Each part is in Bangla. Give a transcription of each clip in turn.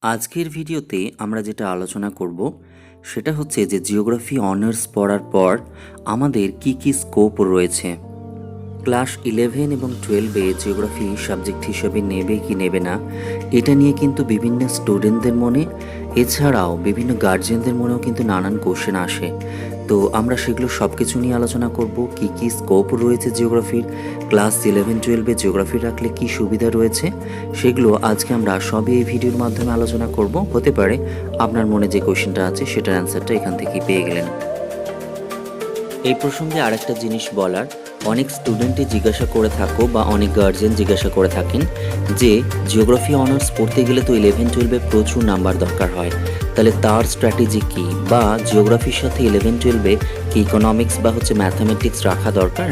আজকের ভিডিওতে আমরা যেটা আলোচনা করব সেটা হচ্ছে যে জিওগ্রাফি অনার্স পড়ার পর আমাদের কি কি স্কোপ রয়েছে। ক্লাস 11 এবং 12-এ জিওগ্রাফি সাবজেক্ট হিসেবে নেবে কি নেবে না এটা নিয়ে কিন্তু বিভিন্ন স্টুডেন্টদের মনে, এছাড়াও বিভিন্ন গার্জিয়ানদের মনেও কিন্তু নানান কোশ্চেন আসে। তো আমরা সেগুলো সব কিছু নিয়ে আলোচনা করব। কি কি স্কোপ রয়েছে জিওগ্রাফির, ক্লাস 11-12-এ জিওগ্রাফি রাখলে কি সুবিধা রয়েছে, সেগুলো আজকে আমরা সবই এই ভিডিওর মাধ্যমে আলোচনা করব। হতে পারে আপনার মনে যে কোশ্চেনটা আছে সেটার অ্যান্সারটা এখান থেকেই পেয়ে গেলেন। এই প্রসঙ্গে আরেকটা জিনিস বলার, অনেক স্টুডেন্টই জিজ্ঞাসা করে থাকো বা অনেক গার্জিয়ান জিজ্ঞাসা করে থাকেন যে জিওগ্রাফি অনার্স পড়তে গেলে তো 11-12-এ প্রচুর নাম্বার দরকার হয়, তাহলে তার স্ট্র্যাটেজি কী, বা জিওগ্রাফির সাথে 11-12-এ কি ইকোনমিক্স বা ম্যাথামেটিক্স রাখা দরকার,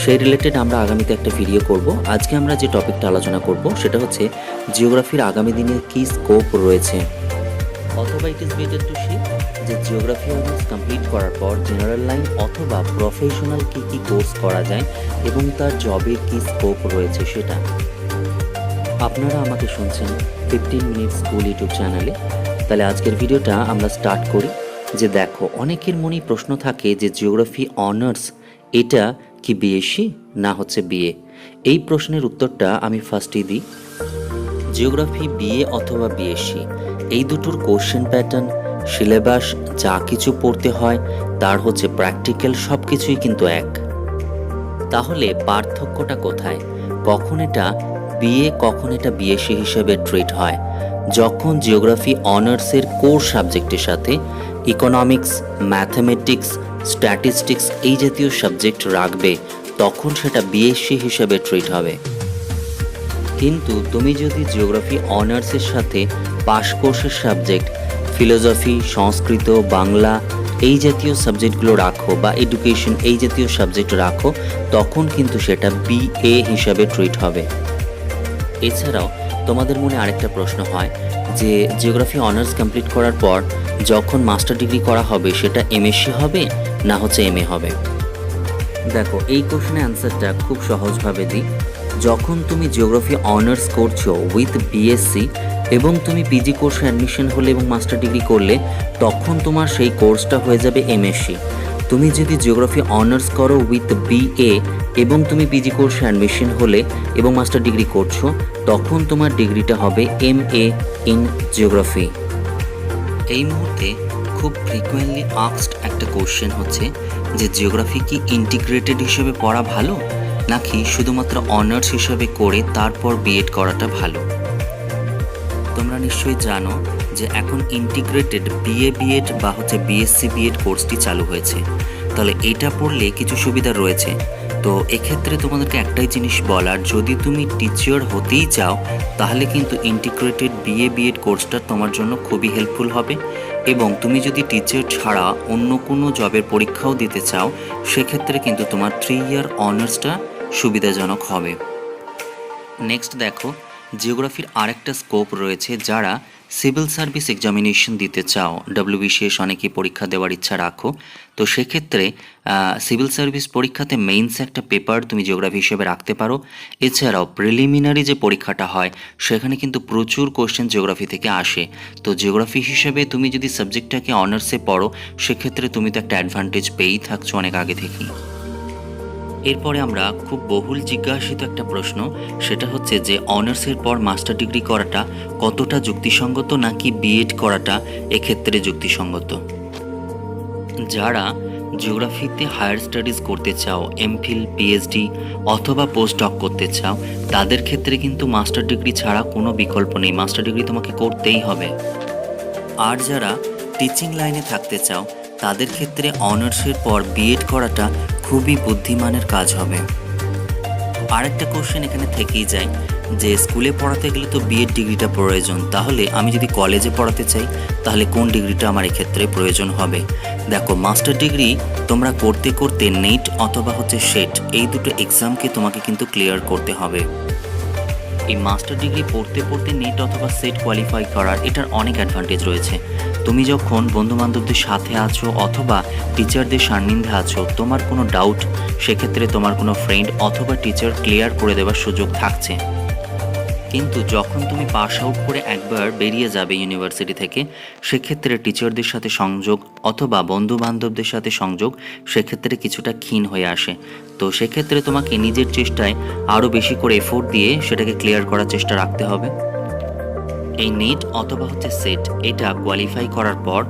সেই রিলেটেড আমরা আগামীতে একটা ভিডিও করব। আজকে আমরা যে টপিকটা আলোচনা করব সেটা হচ্ছে জিওগ্রাফির আগামী দিনে কী স্কোপ রয়েছে। অথবা it is better to see যে জিওগ্রাফি অনার্স কমপ্লিট করার পর জেনারেল লাইন অথবা প্রফেশনাল কী কী কোর্স করা যায় এবং তার জবের কী স্কোপ রয়েছে সেটা। আপনারা আমাকে শুনছেন 15 মিনিট স্কুল ইউটিউব চ্যানেলে। তাহলে আজকের ভিডিওটা আমরা স্টার্ট করি। যে দেখো, অনেকের মনেই প্রশ্ন থাকে যে জিওগ্রাফি অনার্স এটা কি বিএসসি না হচ্ছে বিএ। এই প্রশ্নের উত্তরটা আমি ফার্স্টেই দিই। জিওগ্রাফি বিএ অথবা বিএসসি, এই দুটোর কোশ্চেন প্যাটার্ন, সিলেবাস, যা কিছু পড়তে হয় তার প্র্যাকটিক্যাল সব কিছুই কিন্তু এক। তাহলে পার্থক্যটা কোথায়? কখন এটা বিএ, কখন এটা বিএসসি হিসেবে ট্রিট হয়? যখন জিওগ্রাফি অনার্সের কোর সাবজেক্টের সাথে ইকোনমিক্স, ম্যাথামেটিক্স, স্ট্যাটিস্টিক্স এই জাতীয় সাবজেক্ট রাখবে, তখন সেটা বিএসসি হিসেবে ট্রিট হবে। কিন্তু তুমি যদি জিওগ্রাফি অনার্সের সাথে পাস কোর্সের সাবজেক্ট ফিলোসফি, সংস্কৃত, বাংলা এই জাতীয় সাবজেক্টগুলো রাখো বা এডুকেশন এই জাতীয় সাবজেক্ট রাখো, তখন কিন্তু সেটা বিএ হিসাবে ট্রিট হবে। এছাড়াও তোমাদের মনে আরেকটা প্রশ্ন হয় যে জিওগ্রাফি অনার্স কমপ্লিট করার পর যখন মাস্টার ডিগ্রি করা হবে সেটা এমএসসি হবে না এমএ হবে। দেখো, এই কোশ্চেনের অ্যান্সারটা খুব সহজভাবে দিই। যখন তুমি জিওগ্রাফি অনার্স করছো উইথ বিএসসি এবং তুমি পিজি কোর্সে অ্যাডমিশন হলে এবং মাস্টার ডিগ্রি করলে, তখন তোমার সেই কোর্সটা হয়ে যাবে এমএসসি। তুমি যদি জিওগ্রাফি অনার্স করো উইথ বিএ এবং তুমি পিজি কোর্সে অ্যাডমিশন হলে এবং মাস্টার ডিগ্রি করছো, তখন তোমার ডিগ্রিটা হবে এমএ ইন জিওগ্রাফি। এই মুহূর্তে খুব ফ্রিকুয়েন্টলি আস্কড একটা কোশ্চেন হচ্ছে যে জিওগ্রাফি কি ইন্টিগ্রেটেড হিসেবে পড়া ভালো নাকি শুধুমাত্র অনার্স হিসেবে করে তারপর বিএড করাটা ভালো? তোমরা নিশ্চয়ই জানো যে এখন ইন্টিগ্রেটেড বিএ বিএড বা বিএসসি বিএড কোর্সটি চালু হয়েছে। তাহলে এটা পড়লে কিছু সুবিধা রয়েছে। তো এক্ষেত্রে তোমাদেরকে একটাই জিনিস বলার, যদি তুমি টিচার হতেই চাও তাহলে কিন্তু ইন্টিগ্রেটেড বিএ বিএড কোর্সটা তোমার জন্য খুবই হেল্পফুল হবে। এবং তুমি যদি টিচার ছাড়া অন্য কোনো জবের পরীক্ষাও দিতে চাও, সেক্ষেত্রে কিন্তু তোমার 3 ইয়ার অনার্সটা সুবিধাজনক হবে। নেক্সট দেখো, জিওগ্রাফির আরেকটা স্কোপ রয়েছে যারা সিভিল সার্ভিস এক্সামিনেশন দিতে চাও, ডব্লিউবিসিএস অনেকে পরীক্ষা দেওয়ার ইচ্ছা রাখো। তো সেক্ষেত্রে সিভিল সার্ভিস পরীক্ষাতে মেইনস একটা পেপার তুমি জিওগ্রাফি হিসেবে রাখতে পারো। এছাড়াও প্রিলিমিনারি যে পরীক্ষাটা হয় সেখানে কিন্তু প্রচুর কোশ্চেন জিওগ্রাফি থেকে আসে। তো জিওগ্রাফি হিসেবে তুমি যদি সাবজেক্টটাকে অনার্সে পড়ো, সেক্ষেত্রে তুমি তো একটা অ্যাডভান্টেজ পেয়েই থাকছো অনেক আগে থেকেই। এরপরে আমরা খুব বহুল জিজ্ঞাসিত একটা প্রশ্ন, সেটা হচ্ছে যে অনার্সের পর মাস্টার ডিগ্রি করাটা কতটা যুক্তিসঙ্গত নাকি বিএড করাটা এক্ষেত্রে যুক্তিসঙ্গত। যারা জিওগ্রাফিতে হায়ার স্টাডিজ করতে চাও, এমফিল, পিএইচডি অথবা পোস্ট ডক করতে চাও, তাদের ক্ষেত্রে কিন্তু মাস্টার ডিগ্রি ছাড়া কোনো বিকল্প নেই, মাস্টার ডিগ্রি তোমাকে করতেই হবে। আর যারা টিচিং লাইনে থাকতে চাও, তাদের ক্ষেত্রে অনার্সের পর বিএড করাটা খুবই বুদ্ধিমানের কাজ হবে। আরেকটা কোশ্চেন এখানে থেকেই যায় যে স্কুলে পড়াতে গেলে তো বিএড ডিগ্রিটা প্রয়োজন, তাহলে আমি যদি কলেজে পড়াতে চাই তাহলে কোন ডিগ্রিটা আমার এক্ষেত্রে প্রয়োজন হবে? দেখো, মাস্টার ডিগ্রি তোমরা করতে করতে নেট অথবা সেট এই দুটো এক্সামকে তোমাকে কিন্তু ক্লিয়ার করতে হবে। এই মাস্টার ডিগ্রি পড়তে পড়তে নেট অথবা সেট কোয়ালিফাই করার এটার অনেক অ্যাডভান্টেজ রয়েছে। তুমি যখন বন্ধুবান্ধবদের সাথে আছো অথবা টিচারদের সান্নিধ্যে আছো, তোমার কোনো ডাউট সেক্ষেত্রে তোমার কোনো ফ্রেন্ড অথবা টিচার ক্লিয়ার করে দেওয়ার সুযোগ থাকছে। কিন্তু যখন তুমি পাস আউট করে একবার বেরিয়ে যাবে ইউনিভার্সিটি থেকে, সেক্ষেত্রে টিচারদের সাথে সংযোগ অথবা বন্ধু বান্ধবদের সাথে সংযোগ সেক্ষেত্রে কিছুটা ক্ষীণ হয়ে আসে। তো সেক্ষেত্রে তোমাকে নিজের চেষ্টায় আরও বেশি করে এফোর্ট দিয়ে সেটাকে ক্লিয়ার করার চেষ্টা রাখতে হবে। এই নেট অথবা হচ্ছে সেট এটা কোয়ালিফাই করার পর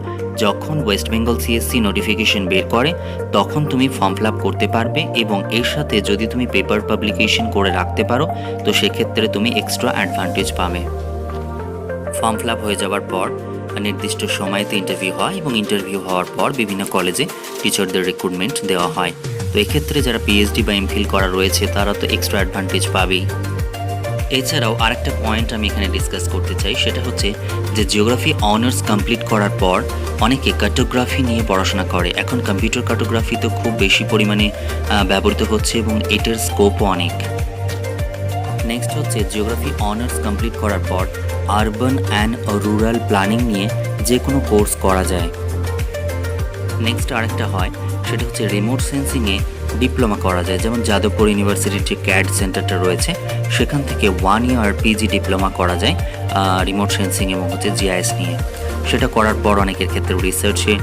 যখন ওয়েস্ট বেঙ্গল সিএসসি নোটিফিকেশন বের করে তখন তুমি ফর্ম ফিল আপ করতে পারবে, এবং এর সাথে যদি তুমি পেপার পাবলিকেশন করে রাখতে পারো তো সেক্ষেত্রে তুমি এক্সট্রা অ্যাডভান্টেজ পাবে। ফর্ম ফিল আপ হয়ে যাওয়ার পর নির্দিষ্ট সময়তে ইন্টারভিউ হয়, এবং ইন্টারভিউ হওয়ার পর বিভিন্ন কলেজে টিচারদের রিক্রুটমেন্ট দেওয়া হয়। তো এক্ষেত্রে যারা পিএইচডি বা এমফিল করা রয়েছে তারা তো এক্সট্রা অ্যাডভান্টেজ পাবেই। এছাড়াও আরেকটা পয়েন্ট আমি এখানে ডিসকাস করতে চাই, সেটা হচ্ছে যে জিওগ্রাফি অনার্স কমপ্লিট করার পর অনেকে কার্টোগ্রাফি নিয়ে পড়াশোনা করে। এখন কম্পিউটার কার্টোগ্রাফি তো খুব বেশি পরিমাণে ব্যবহৃত হচ্ছে এবং এটার স্কোপও অনেক। নেক্সট হচ্ছে জিওগ্রাফি অনার্স কমপ্লিট করার পর আরবান অ্যান্ড রুরাল প্ল্যানিং নিয়ে যে কোনো কোর্স করা যায়। নেক্সট আরেকটা হয় সেটা হচ্ছে রিমোট সেন্সিংয়ে ডিপ্লোমা করা যায়, যেমন যাদবপুর ইউনিভার্সিটির যে ক্যাড সেন্টারটা রয়েছে সেখান থেকে 1 ইয়ার পিজি ডিপ্লোমা করা যায় রিমোট সেন্সিং এবং হচ্ছে জিআইএস নিয়ে। সেটা করার পর অনেকের ক্ষেত্রে রিসার্চে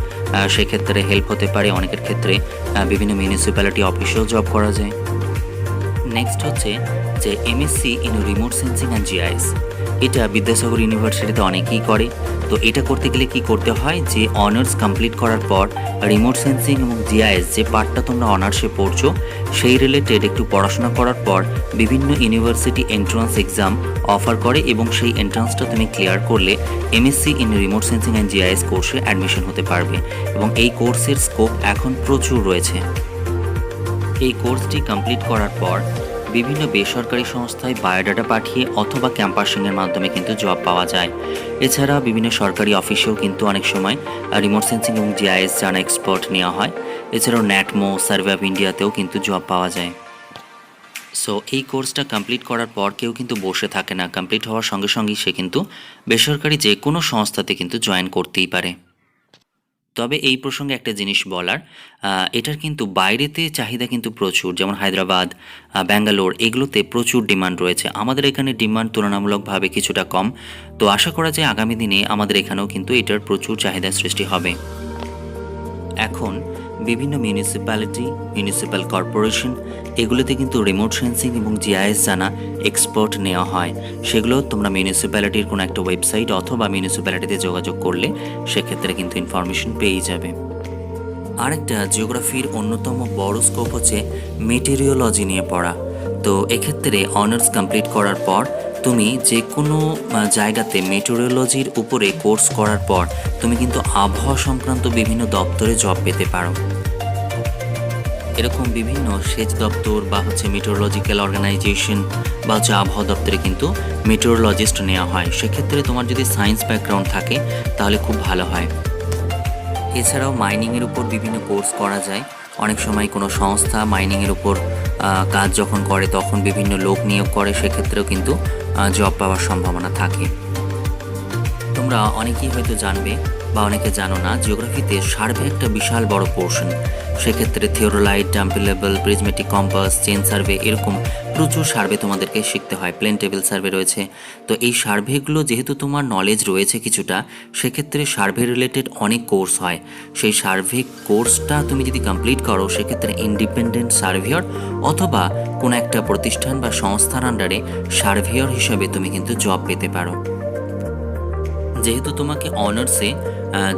সেক্ষেত্রে হেল্প হতে পারে, অনেকের ক্ষেত্রে বিভিন্ন মিউনিসিপ্যালিটি অফিসেও জব করা যায়। নেক্সট হচ্ছে যে MSc in remote sensing and GIS, এটা বিদ্যাসাগর ইউনিভার্সিটিতে অনেকেই করে। তো এটা করতে গেলে কি করতে হয়, যে অনার্স কমপ্লিট করার পর রিমোট সেন্সিং এবং জিআইএস যে পার্টটা তোমরা অনার্সে পড়ছো সেই রিলেটেড একটু পড়াশোনা করার পর বিভিন্ন ইউনিভার্সিটি এন্ট্রান্স এক্সাম অফার করে, এবং সেই এন্ট্রান্সটা তুমি ক্লিয়ার করলে MSc in remote sensing and GIS কোর্সে অ্যাডমিশন হতে পারবে, এবং এই কোর্সের স্কোপ এখন প্রচুর রয়েছে। এই কোর্সটি কমপ্লিট করার পর বিভিন্ন বেসরকারি সংস্থায় বায়োডাটা পাঠিয়ে অথবা ক্যাম্পাসিংয়ের মাধ্যমে কিন্তু জব পাওয়া যায়। এছাড়া বিভিন্ন সরকারি অফিসেও কিন্তু অনেক সময় রিমোট সেন্সিং এবং জিআইএস জানা এক্সপার্ট নেওয়া হয়। এছাড়াও ন্যাটমো, সার্ভে অফ ইন্ডিয়াতেও কিন্তু জব পাওয়া যায়। সো এই কোর্সটা কমপ্লিট করার পর কেউ কিন্তু বসে থাকে না, কমপ্লিট হওয়ার সঙ্গে সঙ্গেই সে কিন্তু বেসরকারি যে কোনো সংস্থাতে কিন্তু জয়েন করতেই পারে। তবে এই প্রসঙ্গে একটা জিনিস বলার, এটার কিন্তু বাইরেতে চাহিদা কিন্তু প্রচুর, যেমন হায়দ্রাবাদ, ব্যাঙ্গালোর এগুলোতে প্রচুর ডিমান্ড রয়েছে। আমাদের এখানে ডিমান্ড তুলনামূলকভাবে কিছুটা কম। তো আশা করা যায় আগামী দিনে আমাদের এখানেও কিন্তু এটার প্রচুর চাহিদার সৃষ্টি হবে। এখন বিভিন্ন মিউনিসিপ্যালিটি, মিউনিসিপ্যাল কর্পোরেশন এগুলোতে কিন্তু রিমোট সেন্সিং এবং জিআইএস জানা এক্সপার্ট নেওয়া হয়। সেগুলো তোমরা মিউনিসিপ্যালিটির কোনো একটা ওয়েবসাইট অথবা মিউনিসিপ্যালিটিতে যোগাযোগ করলে সেক্ষেত্রে কিন্তু ইনফরমেশন পেয়ে যাবে। আরেকটা জিওগ্রাফির অন্যতম বড় স্কোপ হচ্ছে মেটেরিওলজি নিয়ে পড়া। তো এক্ষেত্রে অনার্স কমপ্লিট করার পর তুমি যে কোনো জায়গাতে মেটেরিওলজির উপরে কোর্স করার পর তুমি কিন্তু আবহাওয়া সংক্রান্ত বিভিন্ন দপ্তরে জব পেতে পারো। এরকম বিভিন্ন সেচ দপ্তর বা হচ্ছে মেটেরোলজিক্যাল অর্গানাইজেশন বা হচ্ছে আবহাওয়া দপ্তরে কিন্তু মেটেরোলজিস্ট নেওয়া হয়। সেক্ষেত্রে তোমার যদি সায়েন্স ব্যাকগ্রাউন্ড থাকে তাহলে খুব ভালো হয়। এছাড়াও মাইনিংয়ের উপর বিভিন্ন কোর্স করা যায়। অনেক সময় কোনো সংস্থা মাইনিংয়ের উপর কাজ যখন করে তখন বিভিন্ন লোক নিয়োগ করে, সেক্ষেত্রেও কিন্তু জব পাওয়ার সম্ভাবনা থাকে। তোমরা অনেকেই হয়তো জানবে বা অনেকে জানো না, জিওগ্রাফিতে সার্ভে একটা বিশাল বড় পোর্শন। সেক্ষেত্রে theodolite, dumpy level, prismatic compass, chain survey এরকম প্রচুর সার্ভে তোমাদেরকে শিখতে হয়। প্লেন টেবিল সার্ভে রয়েছে। তো এই সার্ভেগুলো যেহেতু তোমার নলেজ রয়েছে কিছুটা, সেক্ষেত্রে সার্ভে রিলেটেড অনেক কোর্স হয়। সেই সার্ভে কোর্সটা তুমি যদি কমপ্লিট করো সেক্ষেত্রে ইন্ডিপেন্ডেন্ট সার্ভেয়র অথবা কোনো একটা প্রতিষ্ঠান বা সংস্থার আন্ডারে সার্ভেয়র হিসাবে তুমি কিন্তু জব পেতে পারো। যেহেতু তোমাকে অনার্সে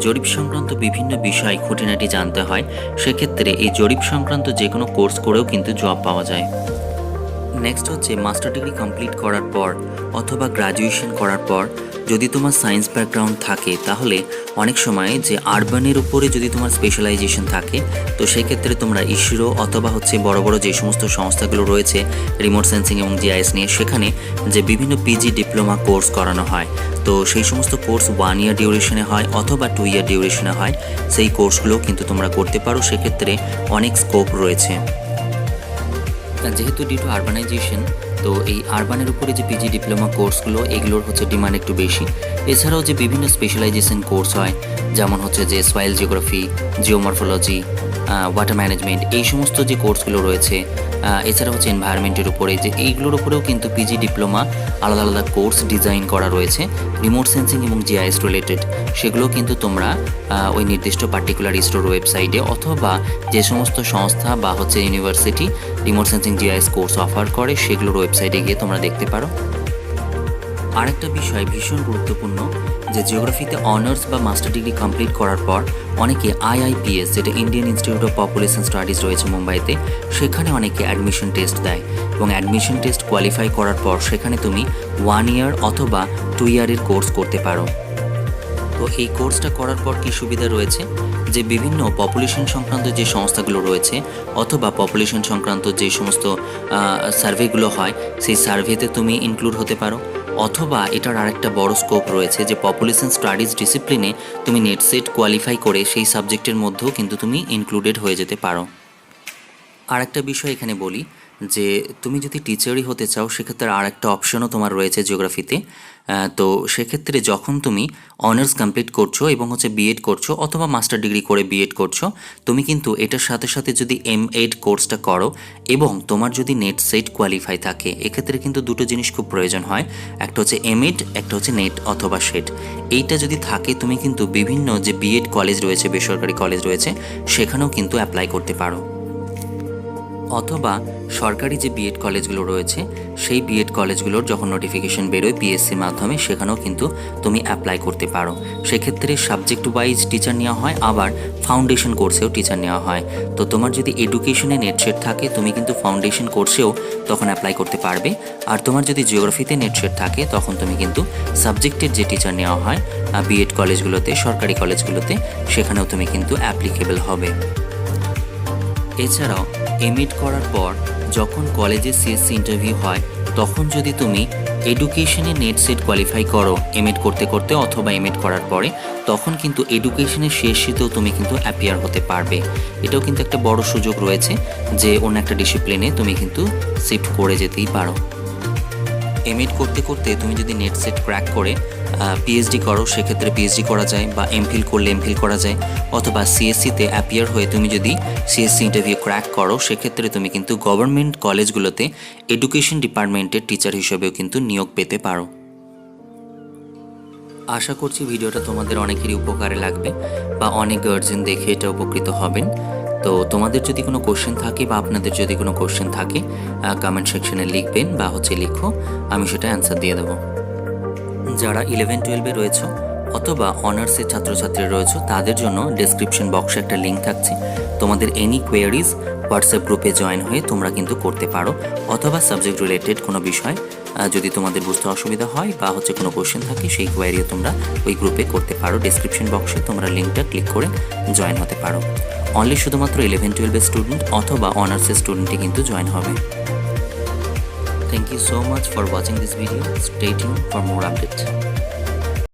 জরিপ সংক্রান্ত বিভিন্ন বিষয় খুঁটিনাটি জানতে হয়, সেক্ষেত্রে এই জরিপ সংক্রান্ত যে কোনো কোর্স করেও কিন্তু জব পাওয়া যায়। নেক্সট হচ্ছে মাস্টার ডিগ্রি কমপ্লিট করার পর অথবা গ্র্যাজুয়েশন করার পর যদি তোমার সায়েন্স ব্যাকগ্রাউন্ড থাকে তাহলে অনেক সময় যে আরবানের উপরে যদি তোমার স্পেশালাইজেশন থাকে তো সেক্ষেত্রে তোমরা ইসরো অথবা হচ্ছে বড় বড় যে সমস্ত সংস্থাগুলো রয়েছে রিমোট সেন্সিং এবং জিআইএস নিয়ে, সেখানে যে বিভিন্ন পিজি ডিপ্লোমা কোর্স করানো হয়, তো সেই সমস্ত কোর্স 1 ইয়ার ডিউরেশনে হয় অথবা 2 ইয়ার ডিউরেশনে হয়। সেই কোর্সগুলো কিন্তু তোমরা করতে পারো, সেক্ষেত্রে অনেক স্কোপ রয়েছে। যেহেতু ডিউ টু আরবানাইজেশন তো এই আরবানের উপরে যে পিজি ডিপ্লোমা কোর্সগুলো এগুলোর হচ্ছে ডিমান্ড একটু বেশি। এছাড়াও যে বিভিন্ন স্পেশালাইজেশন কোর্স হয়, যেমন হচ্ছে যে soil geography, geomorphology, water management, এই সমস্ত যে কোর্সগুলো রয়েছে, এছাড়া হচ্ছে এনভায়রনমেন্টের উপরে, যে এইগুলোর উপরেও কিন্তু পিজি ডিপ্লোমা আলাদা আলাদা কোর্স ডিজাইন করা রয়েছে রিমোট সেন্সিং এবং জিআইএস রিলেটেড। সেগুলো কিন্তু তোমরা ওই নির্দিষ্ট পার্টিকুলার ইসরোর ওয়েবসাইটে অথবা যে সমস্ত সংস্থা বা হচ্ছে university remote sensing GIS course offer করে সেগুলোর ওয়েবসাইটে গিয়ে তোমরা দেখতে পারো। আরেকটা বিষয় ভীষণ গুরুত্বপূর্ণ, যে জিওগ্রাফিতে অনার্স বা মাস্টার ডিগ্রি কমপ্লিট করার পর অনেকে আইআইপিএস, যেটা Indian institute of population studies রয়েছে মুম্বাইতে, সেখানে অনেকে অ্যাডমিশন টেস্ট দেয় এবং অ্যাডমিশন টেস্ট কোয়ালিফাই করার পর সেখানে তুমি 1 ইয়ার অথবা 2 ইয়ারের কোর্স করতে পারো। তো এই কোর্সটা করার পর কী সুবিধা রয়েছে, যে বিভিন্ন পপুলেশন সংক্রান্ত যে সংস্থাগুলো রয়েছে অথবা পপুলেশন সংক্রান্ত যে সমস্ত সার্ভেগুলো হয় সেই সার্ভেতে তুমি ইনক্লুড হতে পারো, অথবা এটার আরেকটা বড় স্কোপ রয়েছে যে পপুলেশন স্টাডিজ ডিসিপ্লিনে তুমি নেট সেট কোয়ালিফাই করে সেই সাবজেক্টের মধ্যেও কিন্তু তুমি ইনক্লুডেড হয়ে যেতে পারো। আর একটা বিষয় এখানে বলি, যে তুমি যদি টিচারই হতে চাও সেক্ষেত্রে আর একটা অপশনও তোমার রয়েছে জিওগ্রাফিতে। তো সেক্ষেত্রে যখন তুমি অনার্স কমপ্লিট করছো এবং হচ্ছে বিএড করছো অথবা মাস্টার ডিগ্রি করে বিএড করছো, তুমি কিন্তু এটার সাথে সাথে যদি এমএড কোর্সটা করো এবং তোমার যদি নেট সেট কোয়ালিফাই থাকে, এক্ষেত্রে কিন্তু দুটো জিনিস খুব প্রয়োজন হয়, একটা হচ্ছে এমএড, একটা হচ্ছে নেট অথবা সেট। এইটা যদি থাকে তুমি কিন্তু বিভিন্ন যে বিএড কলেজ রয়েছে, বেসরকারি কলেজ রয়েছে, সেখানেও কিন্তু অ্যাপ্লাই করতে পারো, অথবা সরকারি যে বিএড কলেজগুলো রয়েছে সেই বিএড কলেজগুলোর যখন নোটিফিকেশন বেরোয় পিএসসির মাধ্যমে, সেখানেও কিন্তু তুমি অ্যাপ্লাই করতে পারো। সেক্ষেত্রে সাবজেক্ট ওয়াইজ টিচার নেওয়া হয়, আবার ফাউন্ডেশন কোর্সেও টিচার নেওয়া হয়। তো তোমার যদি এডুকেশনে নেট সেট থাকে তুমি কিন্তু ফাউন্ডেশন কোর্সেও তখন অ্যাপ্লাই করতে পারবে, আর তোমার যদি জিওগ্রাফিতে নেট সেট থাকে তখন তুমি কিন্তু সাবজেক্টের যে টিচার নেওয়া হয় বিএড কলেজগুলোতে, সরকারি কলেজগুলোতে, সেখানেও তুমি কিন্তু অ্যাপ্লিকেবল হবে। এছাড়াও এমএড করার পর যখন কলেজে সিএসসি ইন্টারভিউ হয় তখন যদি তুমি এডুকেশনে নেট সেট কোয়ালিফাই করো এমএড করতে করতে অথবা এমএড করার পরে, তখন কিন্তু এডুকেশনের শেষেতেও তুমি কিন্তু অ্যাপিয়ার হতে পারবে। এটাও কিন্তু একটা বড় সুযোগ রয়েছে যে অন্য একটা ডিসিপ্লিনে তুমি কিন্তু শিফট করে যেতেই পারো। এমএড করতে করতে তুমি যদি নেট সেট ক্র্যাক করে পিএইচডি করো সেক্ষেত্রে পিএইচডি করা যায়, বা এমফিল করলে এমফিল করা যায়, অথবা সিএসসিতে অ্যাপিয়ার হয়ে তুমি যদি সিএসসি ইন্টারভিউ ক্র্যাক করো সেক্ষেত্রে তুমি কিন্তু গভর্নমেন্ট কলেজগুলোতে এডুকেশন ডিপার্টমেন্টের টিচার হিসেবেও কিন্তু নিয়োগ পেতে পারো। আশা করছি ভিডিওটা তোমাদের অনেকেরই উপকারে লাগবে বা অনেক গার্জিয়ান দেখে এটা উপকৃত হবেন। তো তোমাদের যদি কোনো কোশ্চেন থাকে বা আপনাদের যদি কোনো কোশ্চেন থাকে কমেন্ট সেকশনে লিখবেন বা লিখো, আমি সেটা অ্যান্সার দিয়ে দেবো। যারা 11-12-এ রয়েছে অথবা অনার্সের ছাত্রছাত্রী রয়েছে তাদের জন্য ডেসক্রিপশন বক্সে একটা লিঙ্ক থাকছে, তোমাদের এনি কোয়েরিজ হোয়াটসঅ্যাপ গ্রুপে জয়েন হয়ে তোমরা কিন্তু করতে পারো, অথবা সাবজেক্ট রিলেটেড কোনো বিষয় যদি তোমাদের বুঝতে অসুবিধা হয় বা কোনো কোশ্চেন থাকে সেই কোয়েরিও তোমরা ওই গ্রুপে করতে পারো। ডেসক্রিপশন বক্সে তোমরা লিঙ্কটা ক্লিক করে জয়েন হতে পারো। অনলি শুধুমাত্র 11-12-এর স্টুডেন্ট অথবা অনার্সের স্টুডেন্টই কিন্তু জয়েন হবে। Thank you so much for watching this video. Stay tuned for more updates.